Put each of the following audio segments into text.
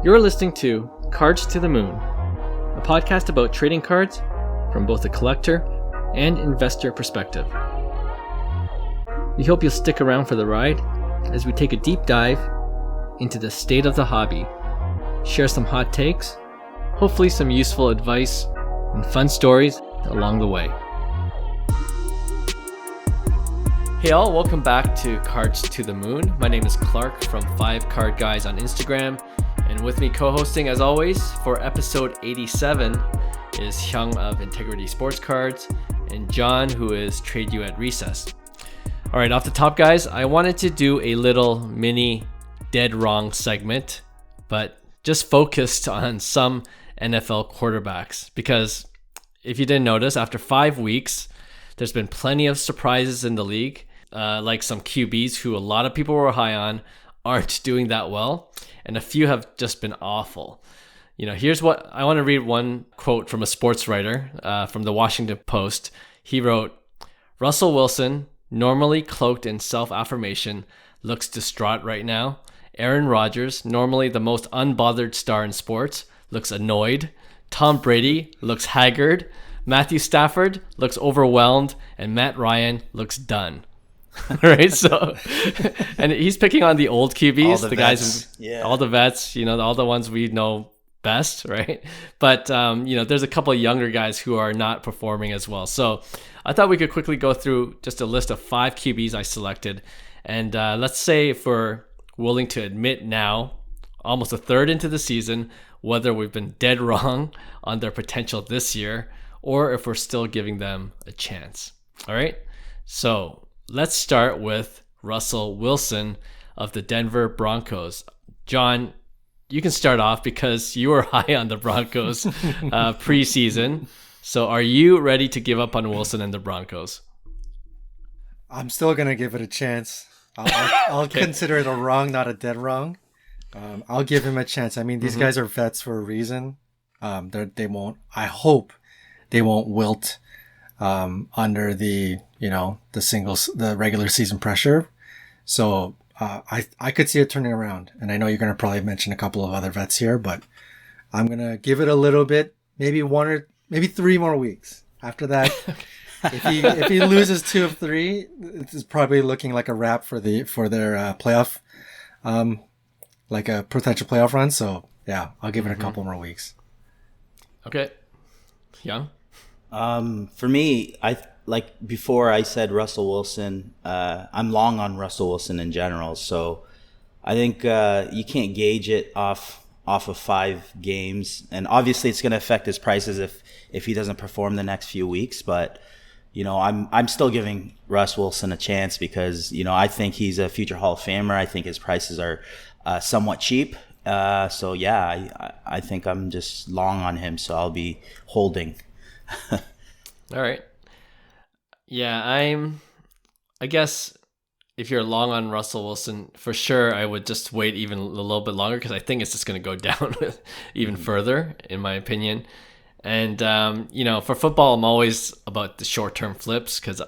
You're listening to Cards to the Moon, a podcast about trading cards from both a collector and investor perspective. We hope you'll stick around for the ride as we take a deep dive into the state of the hobby, share some hot takes, hopefully some useful advice, and fun stories along the way. Hey all, welcome back to Cards to the Moon. My name is Clark from 5 Card Guys on Instagram, and with me co-hosting as always for episode 87 is Hyung of Integrity Sports Cards and John, who is Trade You at Recess. All right, off the top guys, I wanted to do a little mini dead wrong segment, but just focused on some NFL quarterbacks, because if you didn't notice, after 5 weeks, there's been plenty of surprises in the league, like some QBs who a lot of people were high on aren't doing that well, and a few have just been awful. Here's what I want to read. One quote from a sports writer from the Washington Post. He wrote, "Russell Wilson, normally cloaked in self-affirmation, looks distraught right now. Aaron Rodgers, normally the most unbothered star in sports, looks annoyed. Tom Brady looks haggard. Matthew Stafford looks overwhelmed, and Matt Ryan looks done." Right, so and he's picking on the old QBs, the guys, all the vets, all the ones we know best, right? But there's a couple of younger guys who are not performing as well. So I thought we could quickly go through just a list of 5 QBs I selected, and let's say if we're willing to admit now, almost a third into the season, whether we've been dead wrong on their potential this year or if we're still giving them a chance. All right, so let's start with Russell Wilson of the Denver Broncos. John, you can start off because you were high on the Broncos preseason. So are you ready to give up on Wilson and the Broncos? I'm still going to give it a chance. I'll Okay. consider it a wrong, not a dead wrong. I'll give him a chance. I mean, these guys are vets for a reason. They won't, I hope they won't wilt under the regular season pressure. So I could see it turning around. And I know you're going to probably mention a couple of other vets here, but I'm going to give it a little bit, maybe 3 more weeks. After that, if he loses 2 of 3, it's probably looking like a wrap for their playoff, like a potential playoff run. So yeah, I'll give it a couple more weeks. Okay. Young? For me, before I said Russell Wilson, I'm long on Russell Wilson in general. So I think you can't gauge it off of 5 games, and obviously it's going to affect his prices if he doesn't perform the next few weeks. But I'm still giving Russ Wilson a chance because I think he's a future Hall of Famer. I think his prices are somewhat cheap. So yeah, I think I'm just long on him. So I'll be holding. All right. Yeah, I guess if you're long on Russell Wilson, for sure, I would just wait even a little bit longer because I think it's just going to go down even further, in my opinion. And, for football, I'm always about the short-term flips because,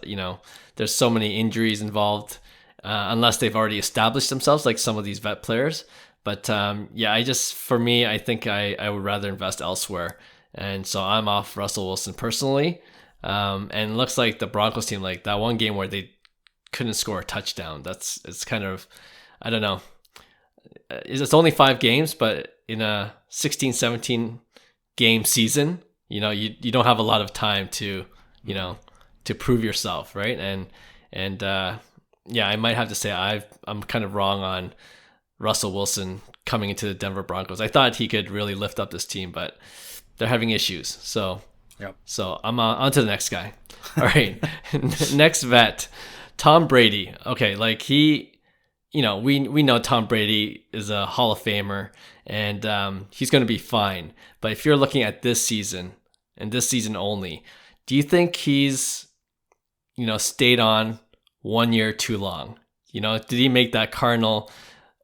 there's so many injuries involved unless they've already established themselves, like some of these vet players. But, for me, I think I would rather invest elsewhere. And so I'm off Russell Wilson personally. And it looks like the Broncos team, like that one game where they couldn't score a touchdown. It's kind of, I don't know. It's only 5 games, but in a 16, 17 game season, you don't have a lot of time to prove yourself, right? And I might have to say I'm kind of wrong on Russell Wilson coming into the Denver Broncos. I thought he could really lift up this team, but they're having issues. So I'm on to the next guy. All right. Next vet, Tom Brady. Okay, like we know Tom Brady is a Hall of Famer, and he's going to be fine. But if you're looking at this season and this season only, do you think he's stayed on 1 year too long? Did he make that Cardinal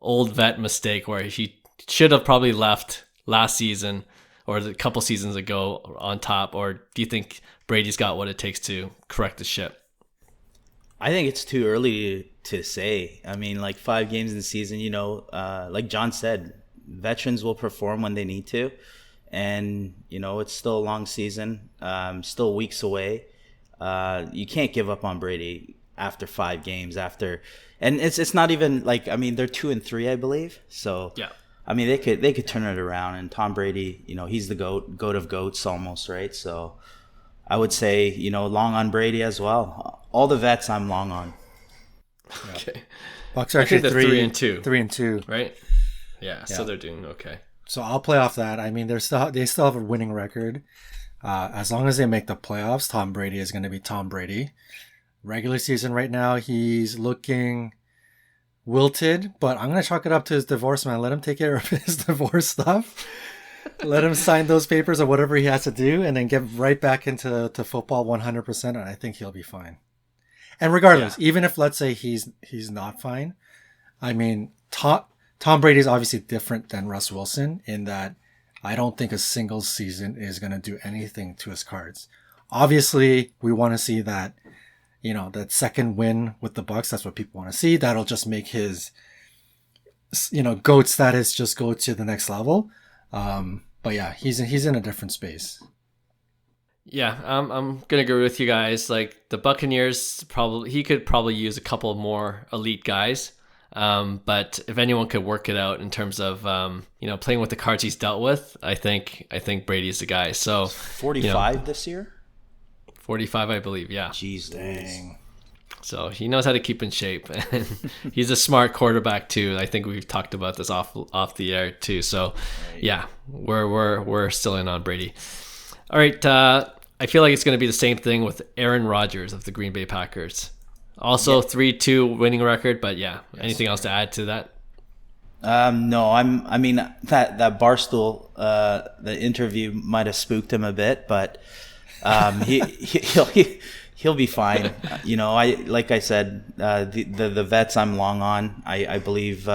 old vet mistake where he should have probably left last season or a couple seasons ago on top? Or do you think Brady's got what it takes to correct the ship? I think it's too early to say. I mean, like 5 games in the season, like John said, veterans will perform when they need to. And, it's still a long season, still weeks away. You can't give up on Brady after 5 games and it's not even like, they're 2-3, I believe. So, yeah. They could turn it around, and Tom Brady, he's the goat of goats almost, right? So I would say, long on Brady as well. All the vets I'm long on. Okay. Bucks are actually 3-2. 3-2. Right? Yeah, so they're doing okay. So I'll play off that. They still have a winning record. As long as they make the playoffs, Tom Brady is going to be Tom Brady. Regular season right now, he's looking wilted, but I'm going to chalk it up to his divorce, man. Let him take care of his divorce stuff. Let him sign those papers or whatever he has to do, and then get right back into football 100%, and I think he'll be fine. And regardless, even if, let's say, he's not fine, Tom Brady is obviously different than Russ Wilson in that I don't think a single season is going to do anything to his cards. Obviously, we want to see that, that second win with the Bucks. That's what people want to see. That'll just make his, GOAT status just go to the next level. But yeah, he's in a different space. Yeah, I'm gonna agree with you guys. Like the Buccaneers, he could probably use a couple more elite guys. But if anyone could work it out in terms of playing with the cards he's dealt with, I think Brady's the guy. So 45 this year. 45, I believe. Yeah. Jeez, dang. So he knows how to keep in shape, and he's a smart quarterback too. I think we've talked about this off the air too. So, yeah, we're still in on Brady. All right, I feel like it's going to be the same thing with Aaron Rodgers of the Green Bay Packers. Also, 3-2 winning record, but yeah, anything else to add to that? No, that Barstool, the interview might have spooked him a bit, but he'll be fine. Like I said, the vets I'm long on. I believe,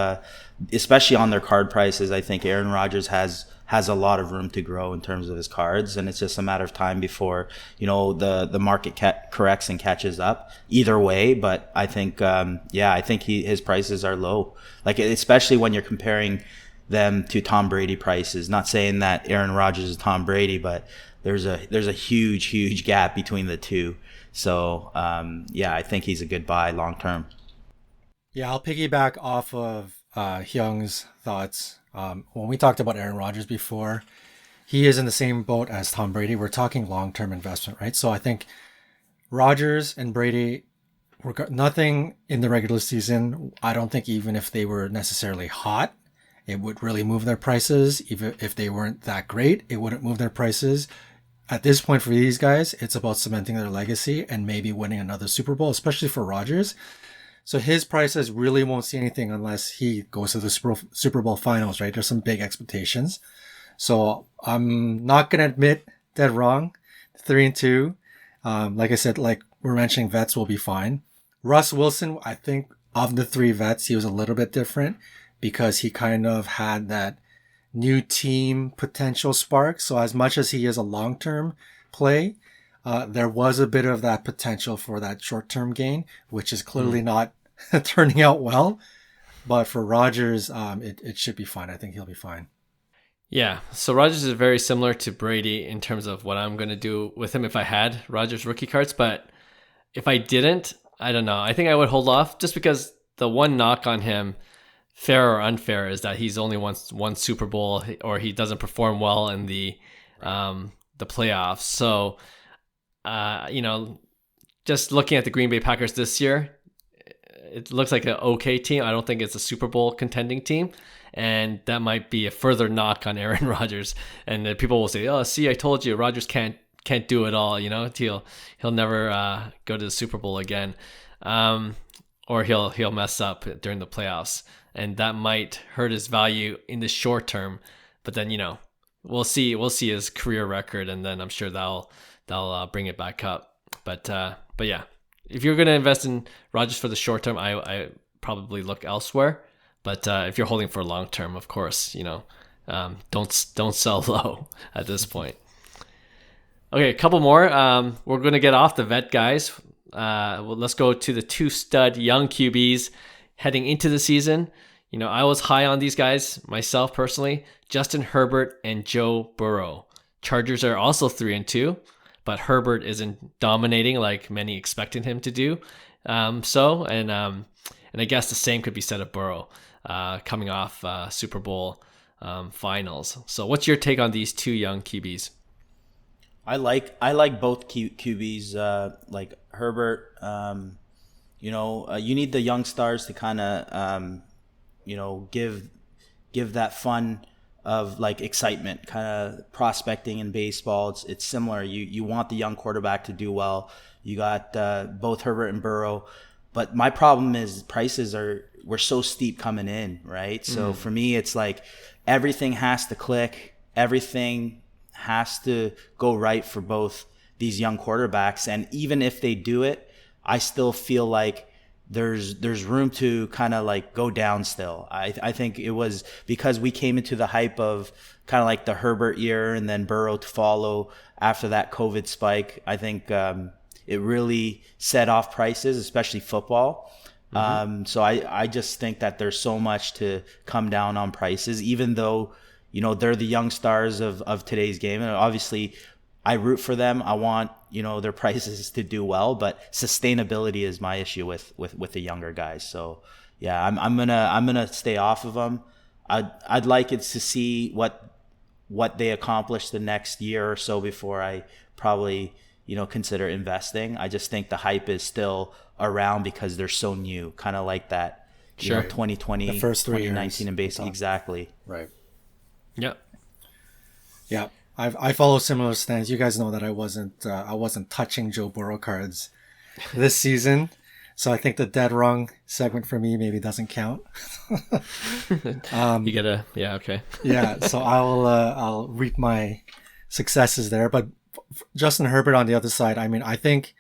especially on their card prices, I think Aaron Rodgers has a lot of room to grow in terms of his cards, and it's just a matter of time before the market corrects and catches up. Either way, but I think I think his prices are low. Like especially when you're comparing them to Tom Brady prices. Not saying that Aaron Rodgers is Tom Brady, but there's a huge gap between the two. So I think he's a good buy long term. Yeah, I'll piggyback off of Hyung's thoughts. When we talked about Aaron Rodgers before, he is in the same boat as Tom Brady. We're talking long-term investment, right? So I think Rodgers and Brady were nothing in the regular season. I don't think even if they were necessarily hot, it would really move their prices. Even if they weren't that great, it wouldn't move their prices. At this point for these guys, it's about cementing their legacy and maybe winning another Super Bowl, especially for Rodgers. So his prices really won't see anything unless he goes to the Super Bowl finals, right? There's some big expectations. So I'm not going to admit dead wrong. 3-2. Like I said, like we're mentioning, vets will be fine. Russ Wilson, I think of the 3 vets, he was a little bit different because he kind of had that new team potential spark. So as much as he is a long-term play, there was a bit of that potential for that short-term gain, which is clearly not turning out well. But for Rodgers, it should be fine. I think he'll be fine. Yeah, so Rodgers is very similar to Brady in terms of what I'm going to do with him if I had Rodgers rookie cards. But if I didn't, I don't know. I think I would hold off just because the one knock on him, fair or unfair, is that he's only won one Super Bowl or he doesn't perform well in the playoffs. So, just looking at the Green Bay Packers this year, it looks like an okay team. I don't think it's a Super Bowl contending team. And that might be a further knock on Aaron Rodgers. And people will say, "Oh, see, I told you, Rodgers can't do it all. He'll never go to the Super Bowl again, or he'll mess up during the playoffs, and that might hurt his value in the short term. But then we'll see his career record, and then I'm sure that'll bring it back up. But yeah, if you're gonna invest in Rodgers for the short term, I probably look elsewhere. But if you're holding for long term, of course, don't sell low at this point. Okay, a couple more. We're going to get off the vet guys. Let's go to the 2 stud young QBs heading into the season. I was high on these guys myself personally. Justin Herbert and Joe Burrow. Chargers are also 3-2, but Herbert isn't dominating like many expected him to do. And I guess the same could be said of Burrow, coming off Super Bowl finals. So what's your take on these two young QBs? I like both QBs. Like Herbert, you need the young stars to kind of give that fun of like excitement, kind of prospecting in baseball. It's similar. You want the young quarterback to do well. You got both Herbert and Burrow, but my problem is prices were so steep coming in, right? So for me, it's like everything has to click, everything has to go right for both these young quarterbacks, and even if they do it, I still feel like there's room to kind of like go down still. I think it was because we came into the hype of kind of like the Herbert year and then Burrow to follow after that COVID spike. I think it really set off prices, especially football. So I just think that there's so much to come down on prices, even though, they're the young stars of today's game. And obviously I root for them. I want, their prices to do well, but sustainability is my issue with the younger guys. So yeah, I'm gonna stay off of them. I'd like it to see what they accomplish the next year or so before I probably, consider investing. I just think the hype is still around because they're so new, kind of like that, 2020, the first 3 2019 years. and basically exactly. Right. Yeah. Yeah. I follow similar stance. You guys know that I wasn't touching Joe Burrow cards this season. So I think the dead wrong segment for me maybe doesn't count. Okay. Yeah, so I'll reap my successes there. But Justin Herbert on the other side, I mean, I think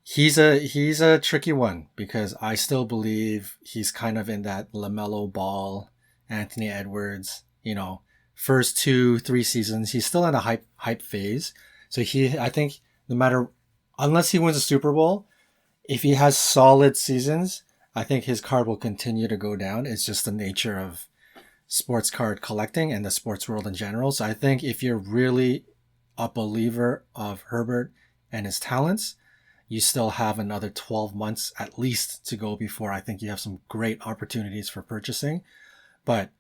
he's a tricky one because I still believe he's kind of in that LaMelo Ball, Anthony Edwards, first 2-3 seasons. He's still in a hype phase. So I think no matter, unless he wins a Super Bowl, if he has solid seasons, I think his card will continue to go down. It's just the nature of sports card collecting and the sports world in general. So I think if you're really a believer of Herbert and his talents, you still have another 12 months at least to go before I think you have some great opportunities for purchasing. But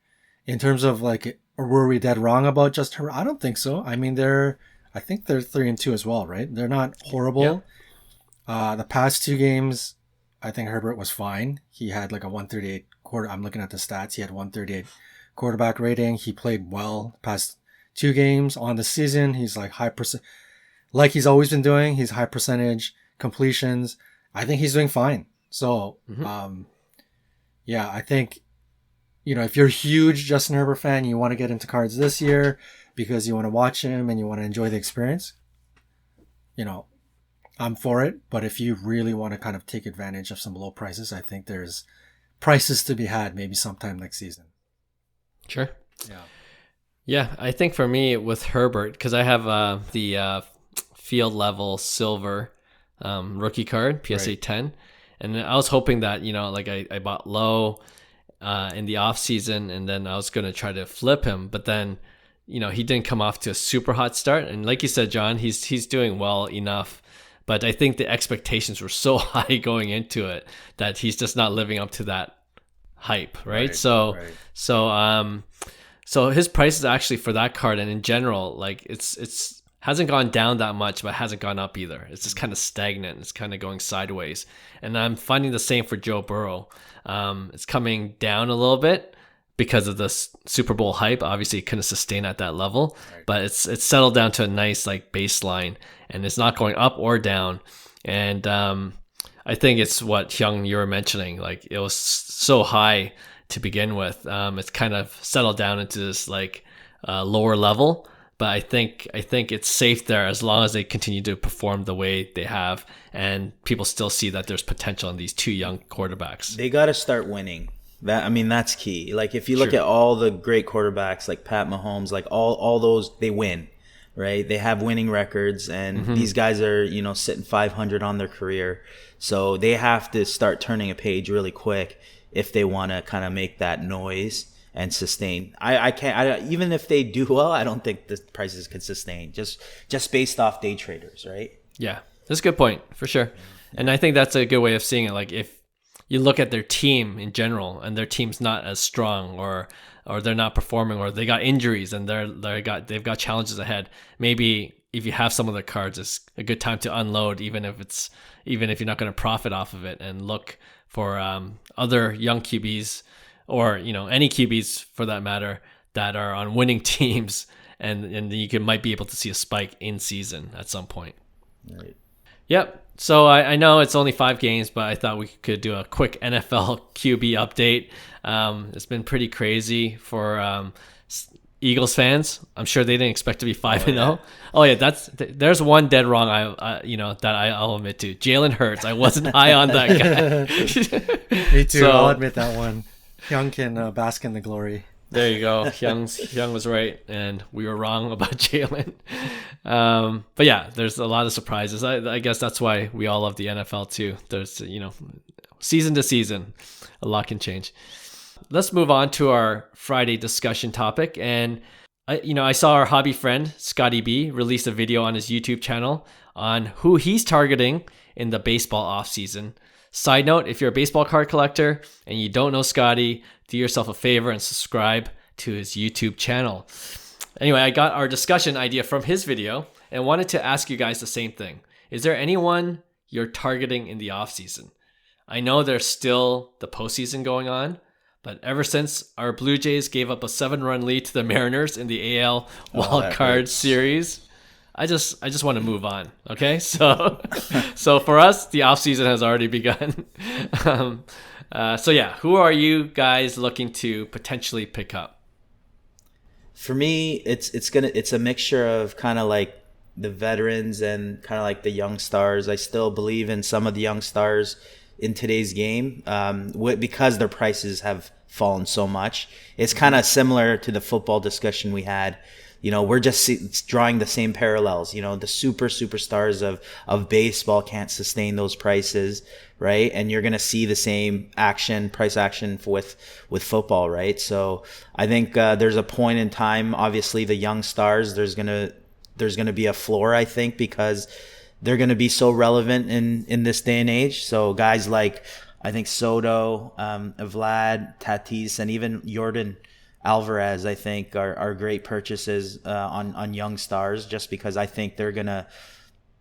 in terms of like, were we dead wrong about just Herbert? I don't think so. I mean, I think they're 3-2 as well, right? They're not horrible. Yeah. The past 2 games, I think Herbert was fine. He had like a 138 quarter. I'm looking at the stats. He had 138 quarterback rating. He played well past 2 games on the season. He's like like he's always been doing. He's high percentage completions. I think he's doing fine. So, yeah, I think, if you're a huge Justin Herbert fan, you want to get into cards this year because you want to watch him and you want to enjoy the experience, I'm for it. But if you really want to kind of take advantage of some low prices, I think there's prices to be had maybe sometime next season. Sure. Yeah. Yeah, I think for me with Herbert, because I have the field level silver rookie card, PSA Right. 10, and I was hoping that, like I bought low in the off season, and then I was going to try to flip him, but then, he didn't come off to a super hot start. And like you said, John, he's doing well enough, but I think the expectations were so high going into it that he's just not living up to that hype, right? So his price is actually for that card, and in general, like it's hasn't gone down that much, but hasn't gone up either. It's just kind of stagnant. It's kind of going sideways. And I'm finding the same for Joe Burrow. It's coming down a little bit because of the Super Bowl hype. Obviously, it couldn't sustain at that level, but it's settled down to a nice like baseline, and it's not going up or down. And I think it's what Hyung, you were mentioning. Like it was so high to begin with. It's kind of settled down into this like lower level. But I think it's safe there as long as they continue to perform the way they have, and people still see that there's potential in these 2 young quarterbacks. They got to start winning. That's key. Like if you look at all the great quarterbacks, like Pat Mahomes, like all those, they win, right? They have winning records, and these guys are sitting 500 on their career, so they have to start turning a page really quick if they want to kind of make that noise and sustain. I can't, even if they do well, I don't think the prices could sustain just based off day traders, right? Yeah, that's a good point for sure. And I think that's a good way of seeing it. Like if you look at their team in general and their team's not as strong, or they're not performing, or they got injuries and they've got challenges ahead, maybe if you have some of their cards, it's a good time to unload, even if you're not going to profit off of it, and look for other young QBs, or any QBs for that matter, that are on winning teams, and you might be able to see a spike in season at some point. Right. Yep. So I know it's only 5 games, but I thought we could do a quick NFL QB update. It's been pretty crazy for Eagles fans. I'm sure they didn't expect to be 5-0. Oh yeah, there's one dead wrong. I'll admit to. Jalen Hurts. I wasn't high on that guy. Me too. So, I'll admit that one. Hyung can bask in the glory. There you go. Hyung was right, and we were wrong about Jalen. But yeah, there's a lot of surprises. I guess that's why we all love the NFL too. There's season to season, a lot can change. Let's move on to our Friday discussion topic. And I saw our hobby friend Scotty B release a video on his YouTube channel on who he's targeting in the baseball offseason. Side note, if you're a baseball card collector and you don't know Scotty, do yourself a favor and subscribe to his YouTube channel. Anyway, I got our discussion idea from his video and wanted to ask you guys the same thing. Is there anyone you're targeting in the offseason? I know there's still the postseason going on, but ever since our Blue Jays gave up a 7-run lead to the Mariners in the AL Wild Card Series, I just want to move on. Okay, so for us, the off season has already begun. So yeah, who are you guys looking to potentially pick up? For me, it's a mixture of kind of like the veterans and kind of like the young stars. I still believe in some of the young stars in today's game, because their prices have fallen so much. It's kind of similar to the football discussion we had. We're just drawing the same parallels. The superstars of baseball can't sustain those prices, right? And you're going to see the same price action with football, right? So I think there's a point in time, obviously the young stars, there's going to be a floor, I think, because they're going to be so relevant in this day and age. So guys like, I think Soto, Vlad, Tatis, and even Jordan Alvarez, I think, are great purchases on young stars, just because I think they're going to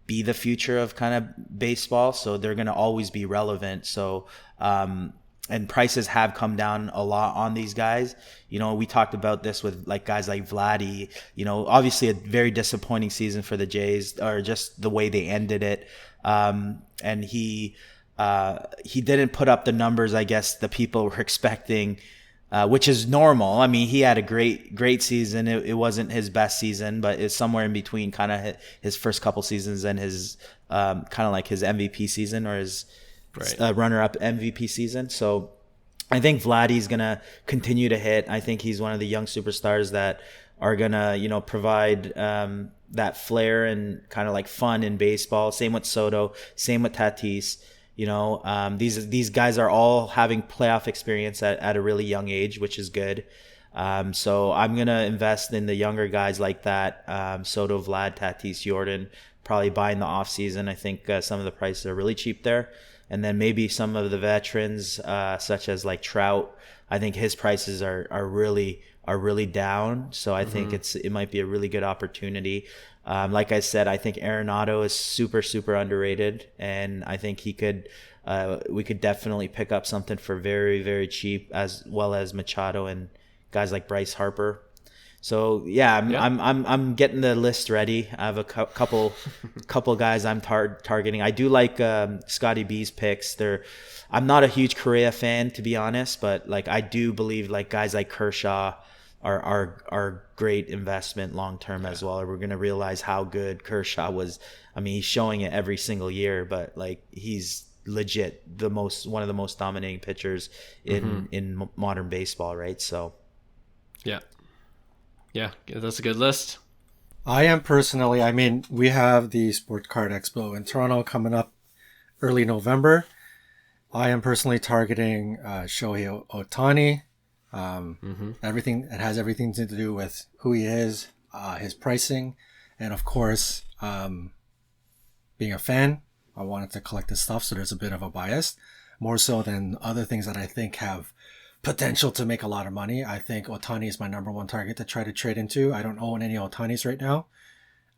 be the future of kind of baseball. So they're going to always be relevant. So, and prices have come down a lot on these guys. We talked about this with like guys like Vladdy, obviously a very disappointing season for the Jays, or just the way they ended it. And he didn't put up the numbers, I guess, the people were expecting, which is normal. I mean, he had a great season. It wasn't his best season, but it's somewhere in between kind of his first couple seasons and his kind of like his MVP season, or his runner-up MVP season. So I think Vladdy's going to continue to hit. I think he's one of the young superstars that are going to, provide that flair and kind of like fun in baseball. Same with Soto, same with Tatis. These guys are all having playoff experience at a really young age, which is good. So I'm going to invest in the younger guys like that. Soto, Vlad, Tatis, Jordan, probably buy in the off season. I think some of the prices are really cheap there. And then maybe some of the veterans, such as like Trout, I think his prices are really down. So I think it might be a really good opportunity. Like I said, I think Arenado is super underrated, and I think we could definitely pick up something for very, very cheap, as well as Machado and guys like Bryce Harper. So yeah, I'm getting the list ready. I have a couple guys I'm targeting. I do like Scotty B's picks. I'm not a huge Correa fan, to be honest, but like I do believe like guys like Kershaw are great investment long term as well. We're gonna realize how good Kershaw was. I mean, he's showing it every single year, but like he's legit one of the most dominating pitchers in modern baseball, right? So yeah, that's a good list. I am personally, I mean, we have the Sport Card Expo in Toronto coming up early November. I am personally targeting Shohei Ohtani. Everything, it has everything to do with who he is, his pricing, and of course, being a fan, I wanted to collect his stuff, so there's a bit of a bias, more so than other things that I think have potential to make a lot of money. I think Ohtani is my number one target to try to trade into. I don't own any Ohtanis right now.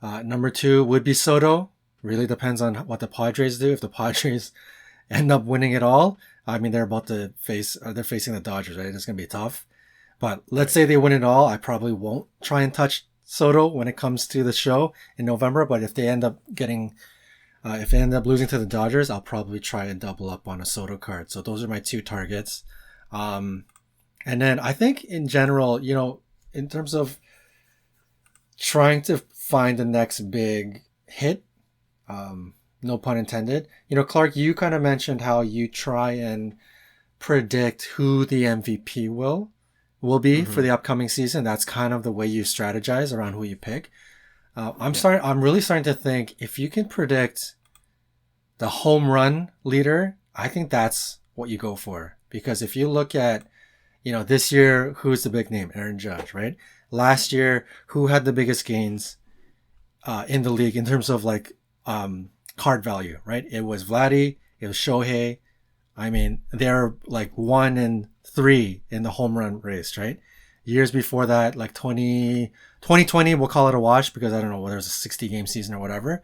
Number two would be Soto. Really depends on what the Padres do. If the Padres end up winning it all, I mean, they're facing the Dodgers, right? It's going to be tough. But let's say they win it all, I probably won't try and touch Soto when it comes to the show in November. But if they end up losing to the Dodgers, I'll probably try and double up on a Soto card. So those are my two targets. And then I think in general, in terms of trying to find the next big hit, no pun intended. Clark, you kind of mentioned how you try and predict who the MVP will be for the upcoming season. That's kind of the way you strategize around who you pick. I'm really starting to think if you can predict the home run leader, I think that's what you go for. Because if you look at, this year, who's the big name? Aaron Judge, right? Last year, who had the biggest gains in the league in terms of card value, right? It was Vladdy, it was Shohei. I mean, they're 1 and 3 in the home run race, right? Years before that, 2020, we'll call it a wash because I don't know whether it was a 60-game season or whatever.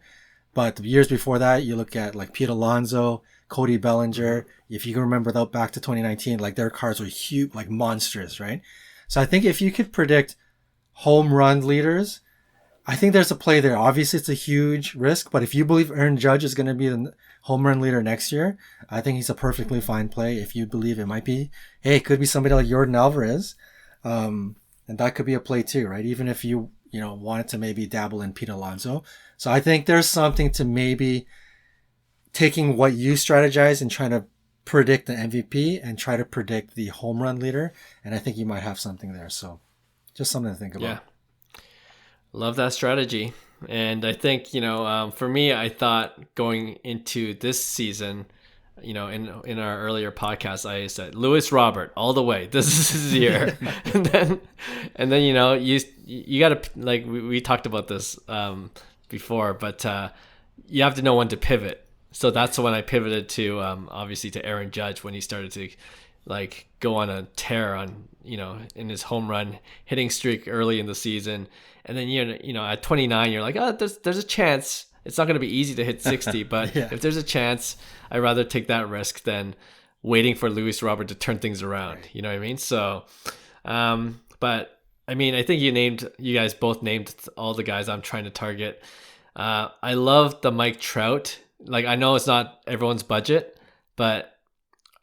But the years before that, you look at Pete Alonso, Cody Bellinger. If you can remember that back to 2019, their cards were huge, monstrous, right? So I think if you could predict home run leaders, I think there's a play there. Obviously, it's a huge risk, but if you believe Aaron Judge is going to be the home run leader next year, I think he's a perfectly fine play. If you believe it might be, it could be somebody like Yordan Alvarez, and that could be a play too, right? Even if you wanted to maybe dabble in Pete Alonso. So I think there's something to maybe taking what you strategize and trying to predict the MVP and try to predict the home run leader, and I think you might have something there. So just something to think about. Yeah. Love that strategy. And I think, for me, I thought going into this season, in our earlier podcast, I said Lewis Robert all the way. This is his year. and then you got to, we talked about this before, but you have to know when to pivot. So that's when I pivoted to obviously to Aaron Judge when he started to go on a tear on in his home run hitting streak early in the season. And then at 29 you're like, oh, there's a chance. It's not going to be easy to hit 60, but yeah. If there's a chance, I'd rather take that risk than waiting for Lewis Robert to turn things around. Right. You know what I mean? So but I mean, I think you guys both named all the guys I'm trying to target. I love the Mike Trout. I know it's not everyone's budget, but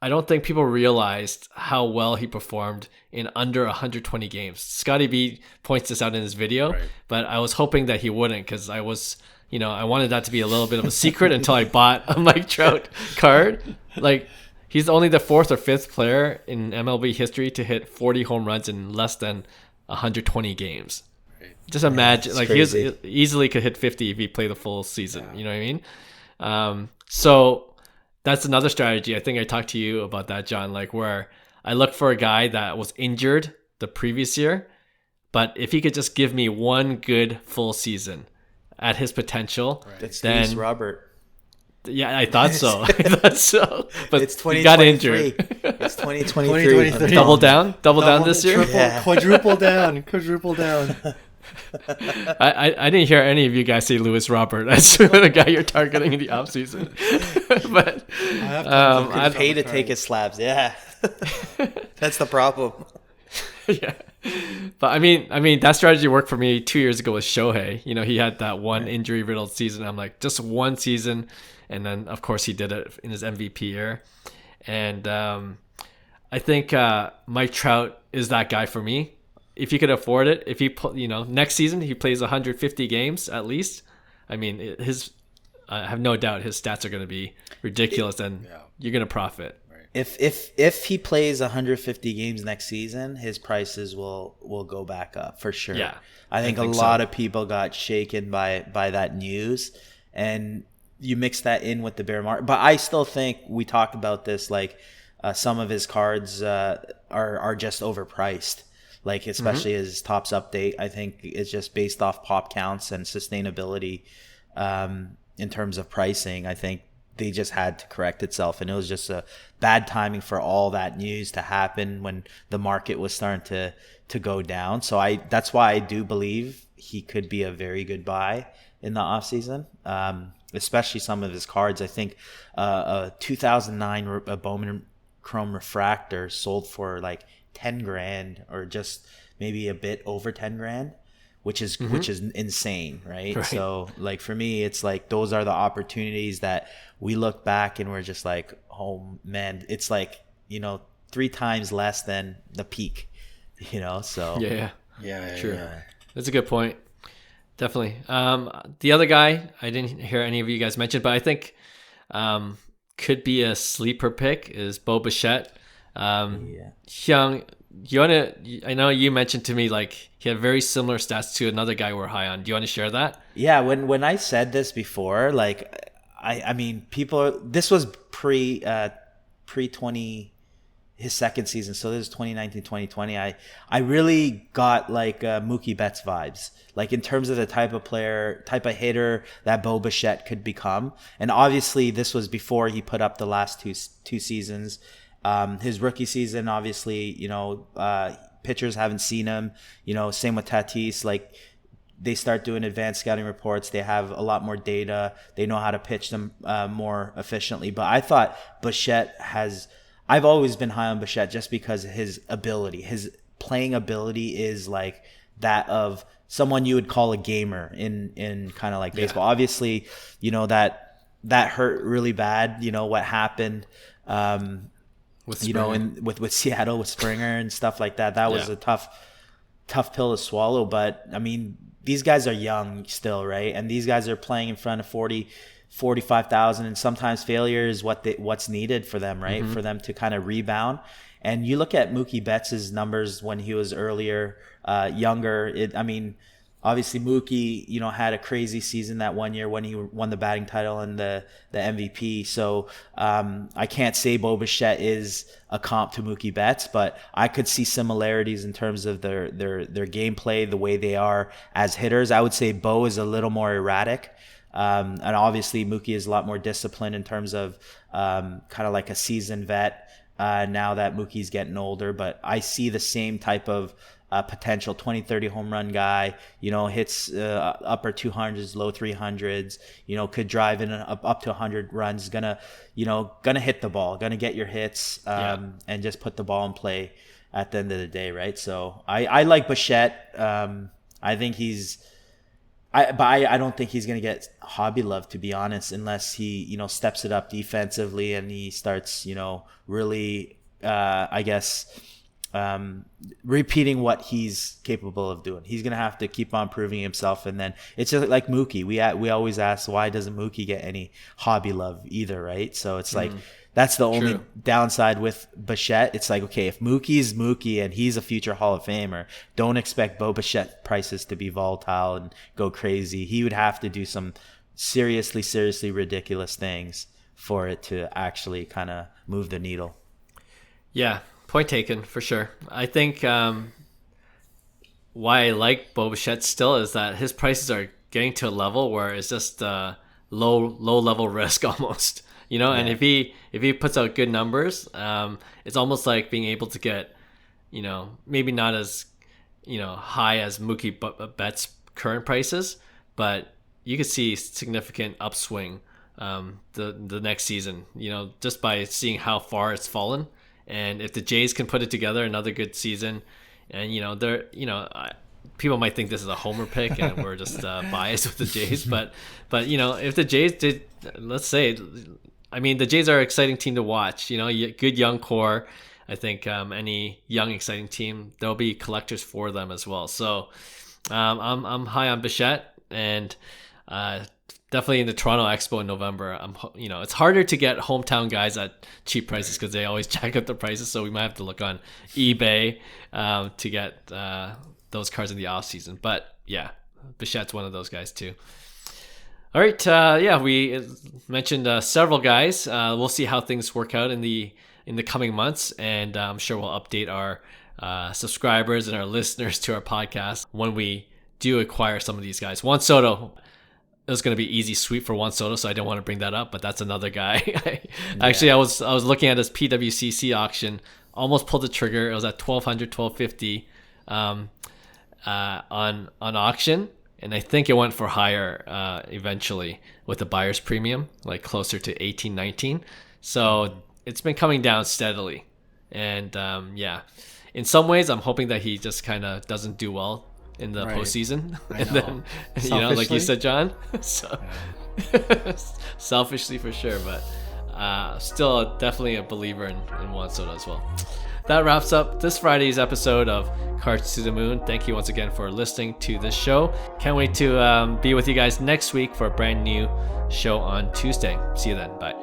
I don't think people realized how well he performed in under 120 games. Scotty B points this out in his video, right. But I was hoping that he wouldn't because I was, I wanted that to be a little bit of a secret until I bought a Mike Trout card. He's only the 4th or 5th player in MLB history to hit 40 home runs in less than 120 games. Right. Just imagine, he easily could hit 50 if he played the full season. Yeah. You know what I mean? So that's another strategy. I think I talked to you about that, John, where I look for a guy that was injured the previous year, but if he could just give me one good full season at his potential, right. That's then Robert. Yeah, I thought so. But it's 2023. He got injured. It's 2023. Double down this year. Quadruple down. I didn't hear any of you guys say Lewis Robert as the guy you're targeting in the offseason. But I'd pay to take his slabs. Yeah, that's the problem. Yeah, but I mean that strategy worked for me 2 years ago with Shohei. He had that one injury riddled season. I'm like, just one season, and then of course he did it in his MVP year. And I think Mike Trout is that guy for me. If he could afford it, if he next season he plays 150 games at least, I mean I have no doubt his stats are going to be ridiculous, and you're going to profit. If he plays 150 games next season, his prices will go back up for sure. Yeah, I think a lot of people got shaken by that news, and you mix that in with the bear market. But I still think we talked about this, like some of his cards are just overpriced. Like especially his Topps update, I think it's just based off pop counts and sustainability in terms of pricing. I think they just had to correct itself, and it was just a bad timing for all that news to happen when the market was starting to go down. So that's why I do believe he could be a very good buy in the offseason, especially some of his cards. I think a 2009 Bowman Chrome Refractor sold for like 10 grand or just maybe a bit over 10 grand, which is insane, right? So like for me, it's like those are the opportunities that we look back and we're just like, oh man, it's like, 3 times less than the peak, so Yeah. True. Yeah. That's a good point. Definitely. The other guy I didn't hear any of you guys mention, but I think could be a sleeper pick is Bo Bichette. Hyung, I know you mentioned to me like he had very similar stats to another guy we're high on. Do you want to share that? Yeah, when I said this before, like I mean this was pre 20 his second season, so this is 2019 2020. I really got like Mookie Betts vibes, like in terms of the type of player, type of hitter that Bo Bichette could become. And obviously this was before he put up the last two seasons. His rookie season, obviously, pitchers haven't seen him. Same with Tatis. Like they start doing advanced scouting reports. They have a lot more data. They know how to pitch them more efficiently. But I thought Bichette I've always been high on Bichette just because his ability, his playing ability is like that of someone you would call a gamer in kind of like baseball. Yeah. Obviously, that hurt really bad. What happened. With with Seattle with Springer and stuff like that. That was a tough pill to swallow. But I mean, these guys are young still, right? And these guys are playing in front of 45,000, and sometimes failure is what's needed for them, right? For them to kind of rebound. And you look at Mookie Betts' numbers when he was younger. Obviously Mookie, had a crazy season that one year when he won the batting title and the MVP. So I can't say Bo Bichette is a comp to Mookie Betts, but I could see similarities in terms of their gameplay, the way they are as hitters. I would say Bo is a little more erratic. And obviously Mookie is a lot more disciplined in terms of kind of like a seasoned vet now that Mookie's getting older. But I see the same type of potential 20-30 home run guy, hits upper 200s, low 300s, could drive in up to 100 runs, gonna hit the ball, gonna get your hits, and just put the ball in play at the end of the day, right? So I like Bichette. I think I don't think he's going to get hobby love, to be honest, unless he, steps it up defensively and he starts, really, repeating what he's capable of doing. He's going to have to keep on proving himself. And then it's just like Mookie. We always ask, why doesn't Mookie get any hobby love either, right? So it's like, that's the only downside with Bichette. It's like, okay, if Mookie's Mookie and he's a future Hall of Famer, don't expect Bo Bichette prices to be volatile and go crazy. He would have to do some seriously ridiculous things for it to actually kind of move the needle. Yeah, point taken for sure. I think why I like Bo Bichette still is that his prices are getting to a level where it's just low level risk almost. And if he puts out good numbers, it's almost like being able to get, maybe not as, high as Mookie Betts' current prices, but you could see significant upswing the next season, just by seeing how far it's fallen. And if the Jays can put it together another good season, and people might think this is a homer pick and we're just biased with the Jays, but if the Jays did, let's say, the Jays are an exciting team to watch. Good young core. I think any young exciting team, there'll be collectors for them as well. So I'm high on Bichette, and definitely in the Toronto Expo in November. It's harder to get hometown guys at cheap prices because they always jack up the prices. So we might have to look on eBay to get those cards in the off season. But yeah, Bichette's one of those guys too. All right. We mentioned several guys. We'll see how things work out in the coming months, and I'm sure we'll update our subscribers and our listeners to our podcast when we do acquire some of these guys. Juan Soto, it was going to be easy sweep for Juan Soto, so I don't want to bring that up, but that's another guy. Actually, I was looking at his PWCC auction, almost pulled the trigger. It was at $1,200, $1,250 on auction. And I think it went for higher eventually with the buyer's premium, like closer to 18, 19. So it's been coming down steadily. And in some ways, I'm hoping that he just kind of doesn't do well in the postseason. And then, like you said, John. So selfishly for sure, but still definitely a believer in Juan Soto as well. That wraps up this Friday's episode of Cards to the Moon. Thank you once again for listening to this show. Can't wait to be with you guys next week for a brand new show on Tuesday. See you then. Bye.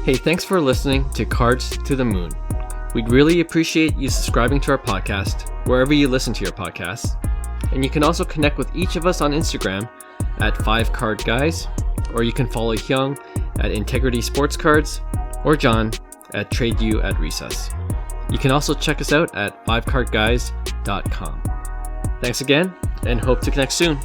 Hey, thanks for listening to Cards to the Moon. We'd really appreciate you subscribing to our podcast wherever you listen to your podcasts. And you can also connect with each of us on Instagram at 5cardguys, or you can follow Hyung at Integrity Sports Cards, or John at TradeU at Recess. You can also check us out at 5cardguys.com. Thanks again, and hope to connect soon.